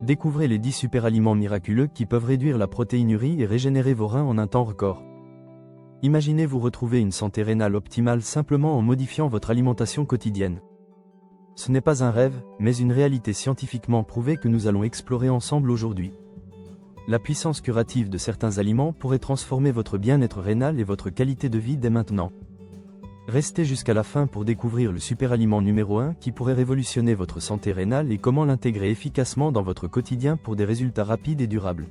Découvrez les 10 superaliments miraculeux qui peuvent réduire la protéinurie et régénérer vos reins en un temps record. Imaginez vous retrouver une santé rénale optimale simplement en modifiant votre alimentation quotidienne. Ce n'est pas un rêve, mais une réalité scientifiquement prouvée que nous allons explorer ensemble aujourd'hui. La puissance curative de certains aliments pourrait transformer votre bien-être rénal et votre qualité de vie dès maintenant. Restez jusqu'à la fin pour découvrir le superaliment numéro 1 qui pourrait révolutionner votre santé rénale et comment l'intégrer efficacement dans votre quotidien pour des résultats rapides et durables.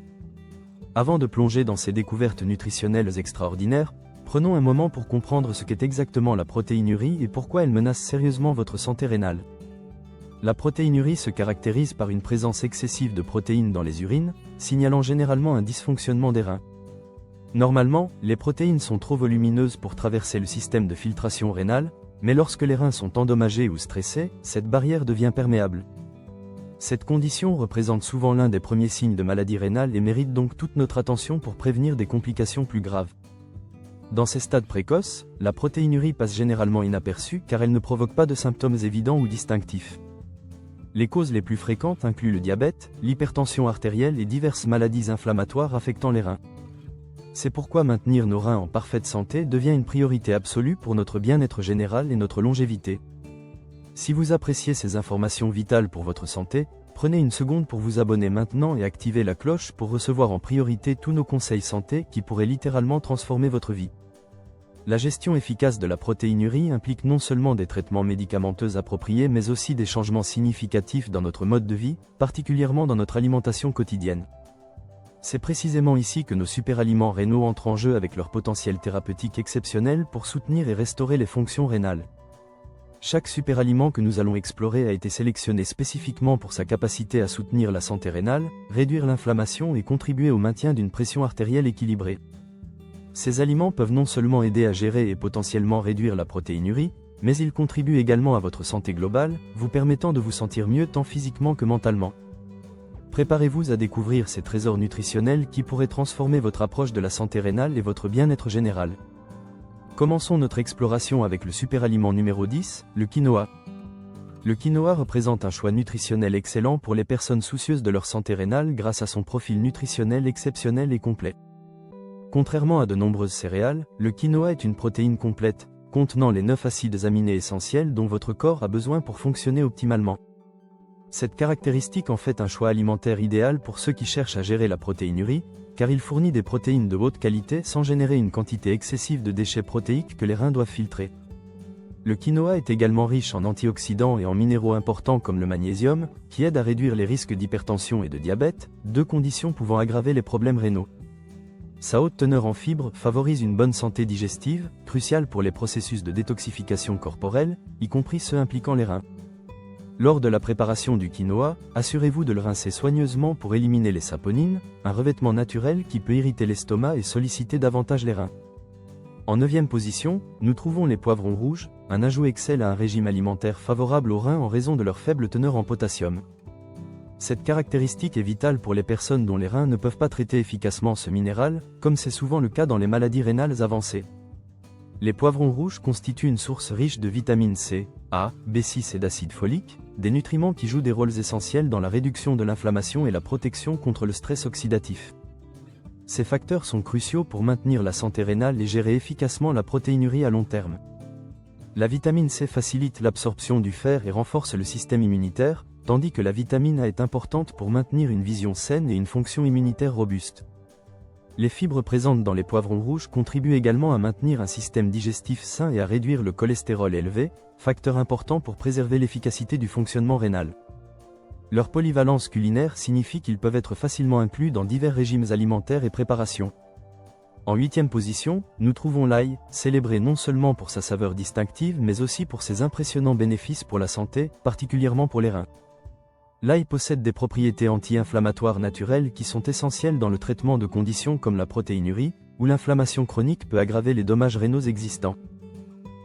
Avant de plonger dans ces découvertes nutritionnelles extraordinaires, prenons un moment pour comprendre ce qu'est exactement la protéinurie et pourquoi elle menace sérieusement votre santé rénale. La protéinurie se caractérise par une présence excessive de protéines dans les urines, signalant généralement un dysfonctionnement des reins. Normalement, les protéines sont trop volumineuses pour traverser le système de filtration rénale, mais lorsque les reins sont endommagés ou stressés, cette barrière devient perméable. Cette condition représente souvent l'un des premiers signes de maladie rénale et mérite donc toute notre attention pour prévenir des complications plus graves. Dans ces stades précoces, la protéinurie passe généralement inaperçue car elle ne provoque pas de symptômes évidents ou distinctifs. Les causes les plus fréquentes incluent le diabète, l'hypertension artérielle et diverses maladies inflammatoires affectant les reins. C'est pourquoi maintenir nos reins en parfaite santé devient une priorité absolue pour notre bien-être général et notre longévité. Si vous appréciez ces informations vitales pour votre santé, prenez une seconde pour vous abonner maintenant et activer la cloche pour recevoir en priorité tous nos conseils santé qui pourraient littéralement transformer votre vie. La gestion efficace de la protéinurie implique non seulement des traitements médicamenteux appropriés mais aussi des changements significatifs dans notre mode de vie, particulièrement dans notre alimentation quotidienne. C'est précisément ici que nos superaliments rénaux entrent en jeu avec leur potentiel thérapeutique exceptionnel pour soutenir et restaurer les fonctions rénales. Chaque superaliment que nous allons explorer a été sélectionné spécifiquement pour sa capacité à soutenir la santé rénale, réduire l'inflammation et contribuer au maintien d'une pression artérielle équilibrée. Ces aliments peuvent non seulement aider à gérer et potentiellement réduire la protéinurie, mais ils contribuent également à votre santé globale, vous permettant de vous sentir mieux tant physiquement que mentalement. Préparez-vous à découvrir ces trésors nutritionnels qui pourraient transformer votre approche de la santé rénale et votre bien-être général. Commençons notre exploration avec le superaliment numéro 10, le quinoa. Le quinoa représente un choix nutritionnel excellent pour les personnes soucieuses de leur santé rénale grâce à son profil nutritionnel exceptionnel et complet. Contrairement à de nombreuses céréales, le quinoa est une protéine complète, contenant les 9 acides aminés essentiels dont votre corps a besoin pour fonctionner optimalement. Cette caractéristique en fait un choix alimentaire idéal pour ceux qui cherchent à gérer la protéinurie, car il fournit des protéines de haute qualité sans générer une quantité excessive de déchets protéiques que les reins doivent filtrer. Le quinoa est également riche en antioxydants et en minéraux importants comme le magnésium, qui aident à réduire les risques d'hypertension et de diabète, deux conditions pouvant aggraver les problèmes rénaux. Sa haute teneur en fibres favorise une bonne santé digestive, cruciale pour les processus de détoxification corporelle, y compris ceux impliquant les reins. Lors de la préparation du quinoa, assurez-vous de le rincer soigneusement pour éliminer les saponines, un revêtement naturel qui peut irriter l'estomac et solliciter davantage les reins. En 9e position, nous trouvons les poivrons rouges, un ajout excelle à un régime alimentaire favorable aux reins en raison de leur faible teneur en potassium. Cette caractéristique est vitale pour les personnes dont les reins ne peuvent pas traiter efficacement ce minéral, comme c'est souvent le cas dans les maladies rénales avancées. Les poivrons rouges constituent une source riche de vitamine C, A, B6 et d'acide folique, des nutriments qui jouent des rôles essentiels dans la réduction de l'inflammation et la protection contre le stress oxydatif. Ces facteurs sont cruciaux pour maintenir la santé rénale et gérer efficacement la protéinurie à long terme. La vitamine C facilite l'absorption du fer et renforce le système immunitaire, tandis que la vitamine A est importante pour maintenir une vision saine et une fonction immunitaire robuste. Les fibres présentes dans les poivrons rouges contribuent également à maintenir un système digestif sain et à réduire le cholestérol élevé, facteur important pour préserver l'efficacité du fonctionnement rénal. Leur polyvalence culinaire signifie qu'ils peuvent être facilement inclus dans divers régimes alimentaires et préparations. En 8e position, nous trouvons l'ail, célébré non seulement pour sa saveur distinctive mais aussi pour ses impressionnants bénéfices pour la santé, particulièrement pour les reins. L'ail possède des propriétés anti-inflammatoires naturelles qui sont essentielles dans le traitement de conditions comme la protéinurie, où l'inflammation chronique peut aggraver les dommages rénaux existants.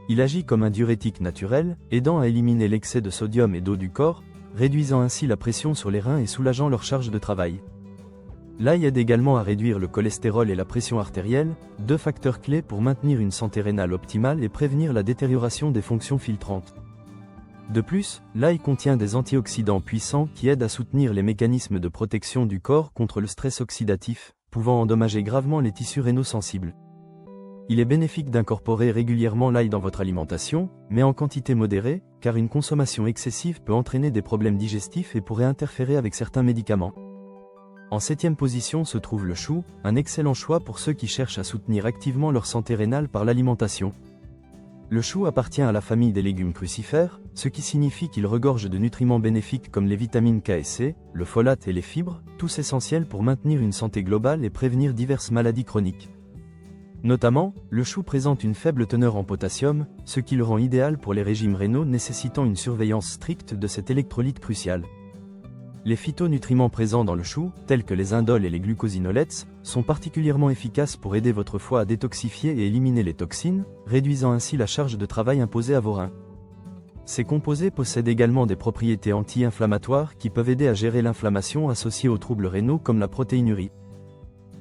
Il agit comme un diurétique naturel, aidant à éliminer l'excès de sodium et d'eau du corps, réduisant ainsi la pression sur les reins et soulageant leur charge de travail. L'ail aide également à réduire le cholestérol et la pression artérielle, deux facteurs clés pour maintenir une santé rénale optimale et prévenir la détérioration des fonctions filtrantes. De plus, l'ail contient des antioxydants puissants qui aident à soutenir les mécanismes de protection du corps contre le stress oxydatif, pouvant endommager gravement les tissus rénaux sensibles. Il est bénéfique d'incorporer régulièrement l'ail dans votre alimentation, mais en quantité modérée, car une consommation excessive peut entraîner des problèmes digestifs et pourrait interférer avec certains médicaments. En 7e position se trouve le chou, un excellent choix pour ceux qui cherchent à soutenir activement leur santé rénale par l'alimentation. Le chou appartient à la famille des légumes crucifères, ce qui signifie qu'il regorge de nutriments bénéfiques comme les vitamines K et C, le folate et les fibres, tous essentiels pour maintenir une santé globale et prévenir diverses maladies chroniques. Notamment, le chou présente une faible teneur en potassium, ce qui le rend idéal pour les régimes rénaux nécessitant une surveillance stricte de cet électrolyte crucial. Les phytonutriments présents dans le chou, tels que les indoles et les glucosinolates, sont particulièrement efficaces pour aider votre foie à détoxifier et éliminer les toxines, réduisant ainsi la charge de travail imposée à vos reins. Ces composés possèdent également des propriétés anti-inflammatoires qui peuvent aider à gérer l'inflammation associée aux troubles rénaux comme la protéinurie.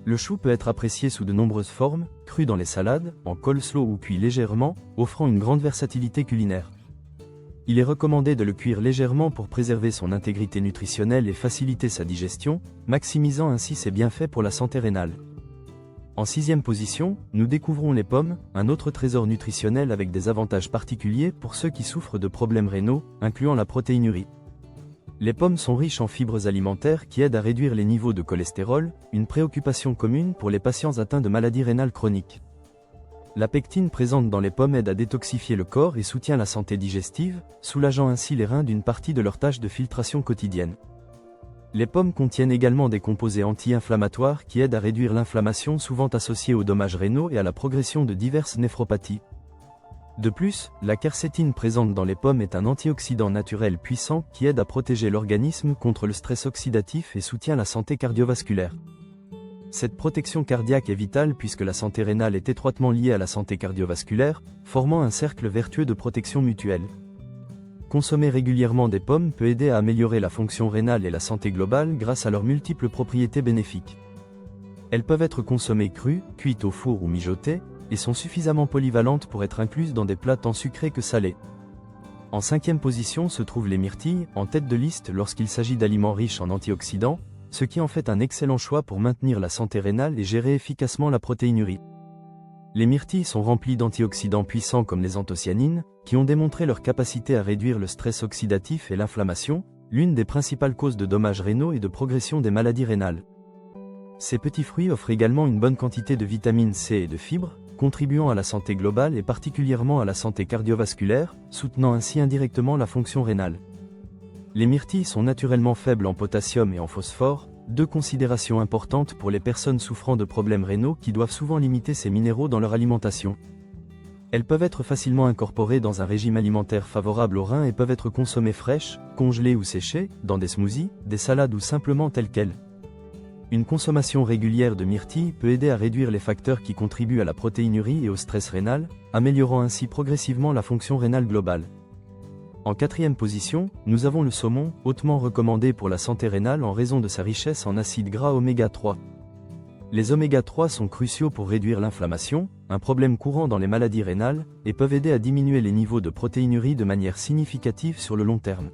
Le chou peut être apprécié sous de nombreuses formes, cru dans les salades, en coleslaw ou cuit légèrement, offrant une grande versatilité culinaire. Il est recommandé de le cuire légèrement pour préserver son intégrité nutritionnelle et faciliter sa digestion, maximisant ainsi ses bienfaits pour la santé rénale. En 6e position, nous découvrons les pommes, un autre trésor nutritionnel avec des avantages particuliers pour ceux qui souffrent de problèmes rénaux, incluant la protéinurie. Les pommes sont riches en fibres alimentaires qui aident à réduire les niveaux de cholestérol, une préoccupation commune pour les patients atteints de maladies rénales chroniques. La pectine présente dans les pommes aide à détoxifier le corps et soutient la santé digestive, soulageant ainsi les reins d'une partie de leur tâche de filtration quotidienne. Les pommes contiennent également des composés anti-inflammatoires qui aident à réduire l'inflammation souvent associée aux dommages rénaux et à la progression de diverses néphropathies. De plus, la quercétine présente dans les pommes est un antioxydant naturel puissant qui aide à protéger l'organisme contre le stress oxydatif et soutient la santé cardiovasculaire. Cette protection cardiaque est vitale puisque la santé rénale est étroitement liée à la santé cardiovasculaire, formant un cercle vertueux de protection mutuelle. Consommer régulièrement des pommes peut aider à améliorer la fonction rénale et la santé globale grâce à leurs multiples propriétés bénéfiques. Elles peuvent être consommées crues, cuites au four ou mijotées, et sont suffisamment polyvalentes pour être incluses dans des plats tant sucrés que salés. En 5e position se trouvent les myrtilles, en tête de liste lorsqu'il s'agit d'aliments riches en antioxydants, ce qui en fait un excellent choix pour maintenir la santé rénale et gérer efficacement la protéinurie. Les myrtilles sont remplies d'antioxydants puissants comme les anthocyanines, qui ont démontré leur capacité à réduire le stress oxydatif et l'inflammation, l'une des principales causes de dommages rénaux et de progression des maladies rénales. Ces petits fruits offrent également une bonne quantité de vitamine C et de fibres, contribuant à la santé globale et particulièrement à la santé cardiovasculaire, soutenant ainsi indirectement la fonction rénale. Les myrtilles sont naturellement faibles en potassium et en phosphore, deux considérations importantes pour les personnes souffrant de problèmes rénaux qui doivent souvent limiter ces minéraux dans leur alimentation. Elles peuvent être facilement incorporées dans un régime alimentaire favorable aux reins et peuvent être consommées fraîches, congelées ou séchées, dans des smoothies, des salades ou simplement telles quelles. Une consommation régulière de myrtilles peut aider à réduire les facteurs qui contribuent à la protéinurie et au stress rénal, améliorant ainsi progressivement la fonction rénale globale. En 4e position, nous avons le saumon, hautement recommandé pour la santé rénale en raison de sa richesse en acides gras oméga 3. Les oméga 3 sont cruciaux pour réduire l'inflammation, un problème courant dans les maladies rénales, et peuvent aider à diminuer les niveaux de protéinurie de manière significative sur le long terme.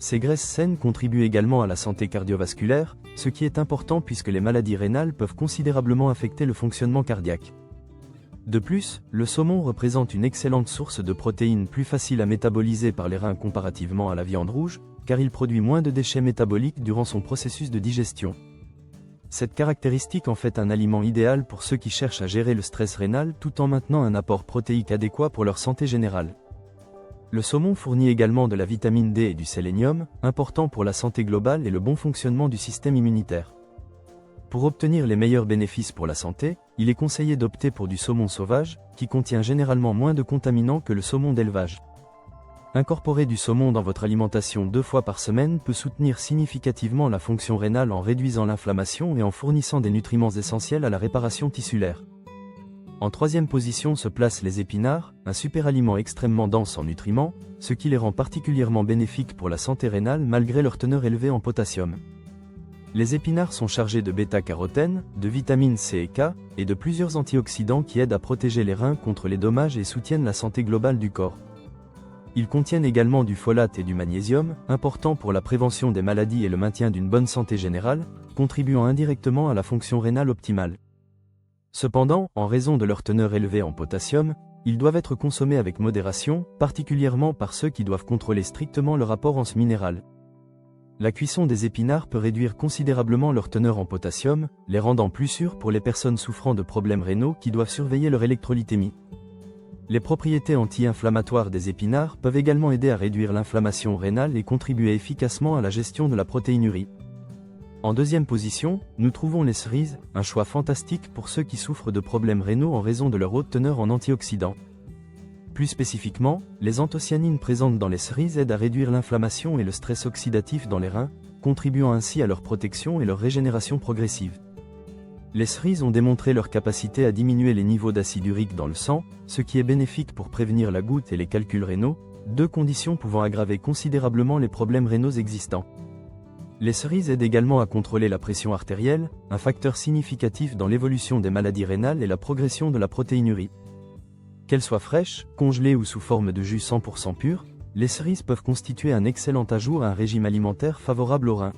Ces graisses saines contribuent également à la santé cardiovasculaire, ce qui est important puisque les maladies rénales peuvent considérablement affecter le fonctionnement cardiaque. De plus, le saumon représente une excellente source de protéines plus facile à métaboliser par les reins comparativement à la viande rouge, car il produit moins de déchets métaboliques durant son processus de digestion. Cette caractéristique en fait un aliment idéal pour ceux qui cherchent à gérer le stress rénal tout en maintenant un apport protéique adéquat pour leur santé générale. Le saumon fournit également de la vitamine D et du sélénium, important pour la santé globale et le bon fonctionnement du système immunitaire. Pour obtenir les meilleurs bénéfices pour la santé, il est conseillé d'opter pour du saumon sauvage, qui contient généralement moins de contaminants que le saumon d'élevage. Incorporer du saumon dans votre alimentation 2 fois par semaine peut soutenir significativement la fonction rénale en réduisant l'inflammation et en fournissant des nutriments essentiels à la réparation tissulaire. En 3e position se placent les épinards, un super aliment extrêmement dense en nutriments, ce qui les rend particulièrement bénéfiques pour la santé rénale malgré leur teneur élevée en potassium. Les épinards sont chargés de bêta-carotène, de vitamines C et K, et de plusieurs antioxydants qui aident à protéger les reins contre les dommages et soutiennent la santé globale du corps. Ils contiennent également du folate et du magnésium, importants pour la prévention des maladies et le maintien d'une bonne santé générale, contribuant indirectement à la fonction rénale optimale. Cependant, en raison de leur teneur élevée en potassium, ils doivent être consommés avec modération, particulièrement par ceux qui doivent contrôler strictement leur apport en ce minéral. La cuisson des épinards peut réduire considérablement leur teneur en potassium, les rendant plus sûrs pour les personnes souffrant de problèmes rénaux qui doivent surveiller leur électrolytémie. Les propriétés anti-inflammatoires des épinards peuvent également aider à réduire l'inflammation rénale et contribuer efficacement à la gestion de la protéinurie. En deuxième position, nous trouvons les cerises, un choix fantastique pour ceux qui souffrent de problèmes rénaux en raison de leur haute teneur en antioxydants. Plus spécifiquement, les anthocyanines présentes dans les cerises aident à réduire l'inflammation et le stress oxydatif dans les reins, contribuant ainsi à leur protection et leur régénération progressive. Les cerises ont démontré leur capacité à diminuer les niveaux d'acide urique dans le sang, ce qui est bénéfique pour prévenir la goutte et les calculs rénaux, deux conditions pouvant aggraver considérablement les problèmes rénaux existants. Les cerises aident également à contrôler la pression artérielle, un facteur significatif dans l'évolution des maladies rénales et la progression de la protéinurie. Qu'elles soient fraîches, congelées ou sous forme de jus 100% pur, les cerises peuvent constituer un excellent ajout à un régime alimentaire favorable aux reins.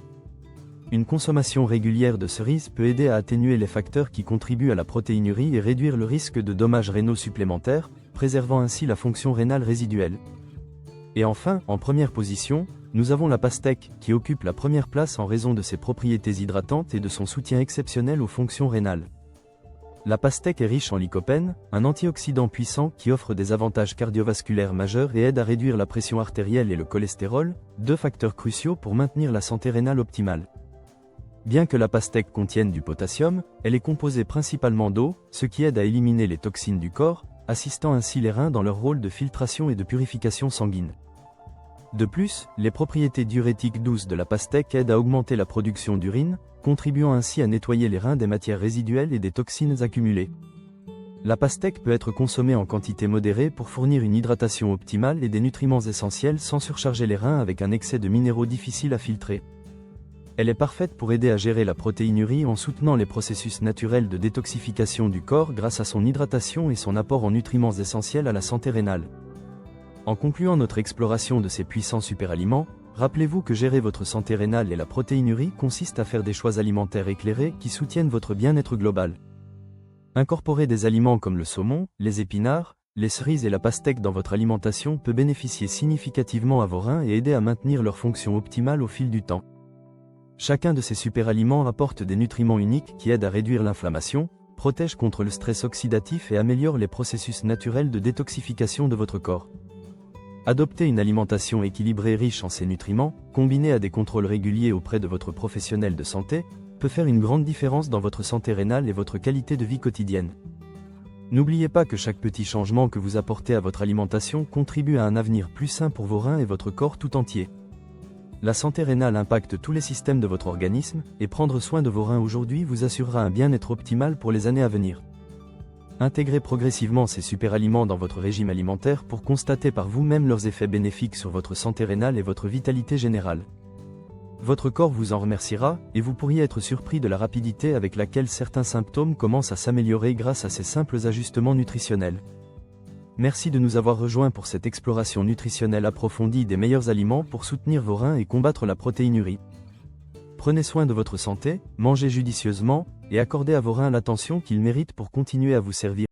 Une consommation régulière de cerises peut aider à atténuer les facteurs qui contribuent à la protéinurie et réduire le risque de dommages rénaux supplémentaires, préservant ainsi la fonction rénale résiduelle. Et enfin, en première position, nous avons la pastèque, qui occupe la première place en raison de ses propriétés hydratantes et de son soutien exceptionnel aux fonctions rénales. La pastèque est riche en lycopène, un antioxydant puissant qui offre des avantages cardiovasculaires majeurs et aide à réduire la pression artérielle et le cholestérol, deux facteurs cruciaux pour maintenir la santé rénale optimale. Bien que la pastèque contienne du potassium, elle est composée principalement d'eau, ce qui aide à éliminer les toxines du corps, assistant ainsi les reins dans leur rôle de filtration et de purification sanguine. De plus, les propriétés diurétiques douces de la pastèque aident à augmenter la production d'urine, contribuant ainsi à nettoyer les reins des matières résiduelles et des toxines accumulées. La pastèque peut être consommée en quantité modérée pour fournir une hydratation optimale et des nutriments essentiels sans surcharger les reins avec un excès de minéraux difficiles à filtrer. Elle est parfaite pour aider à gérer la protéinurie en soutenant les processus naturels de détoxification du corps grâce à son hydratation et son apport en nutriments essentiels à la santé rénale. En concluant notre exploration de ces puissants superaliments, rappelez-vous que gérer votre santé rénale et la protéinurie consiste à faire des choix alimentaires éclairés qui soutiennent votre bien-être global. Incorporer des aliments comme le saumon, les épinards, les cerises et la pastèque dans votre alimentation peut bénéficier significativement à vos reins et aider à maintenir leur fonction optimale au fil du temps. Chacun de ces superaliments apporte des nutriments uniques qui aident à réduire l'inflammation, protègent contre le stress oxydatif et améliorent les processus naturels de détoxification de votre corps. Adopter une alimentation équilibrée riche en ces nutriments, combinée à des contrôles réguliers auprès de votre professionnel de santé, peut faire une grande différence dans votre santé rénale et votre qualité de vie quotidienne. N'oubliez pas que chaque petit changement que vous apportez à votre alimentation contribue à un avenir plus sain pour vos reins et votre corps tout entier. La santé rénale impacte tous les systèmes de votre organisme, et prendre soin de vos reins aujourd'hui vous assurera un bien-être optimal pour les années à venir. Intégrez progressivement ces superaliments dans votre régime alimentaire pour constater par vous-même leurs effets bénéfiques sur votre santé rénale et votre vitalité générale. Votre corps vous en remerciera, et vous pourriez être surpris de la rapidité avec laquelle certains symptômes commencent à s'améliorer grâce à ces simples ajustements nutritionnels. Merci de nous avoir rejoints pour cette exploration nutritionnelle approfondie des meilleurs aliments pour soutenir vos reins et combattre la protéinurie. Prenez soin de votre santé, mangez judicieusement, et accordez à vos reins l'attention qu'ils méritent pour continuer à vous servir.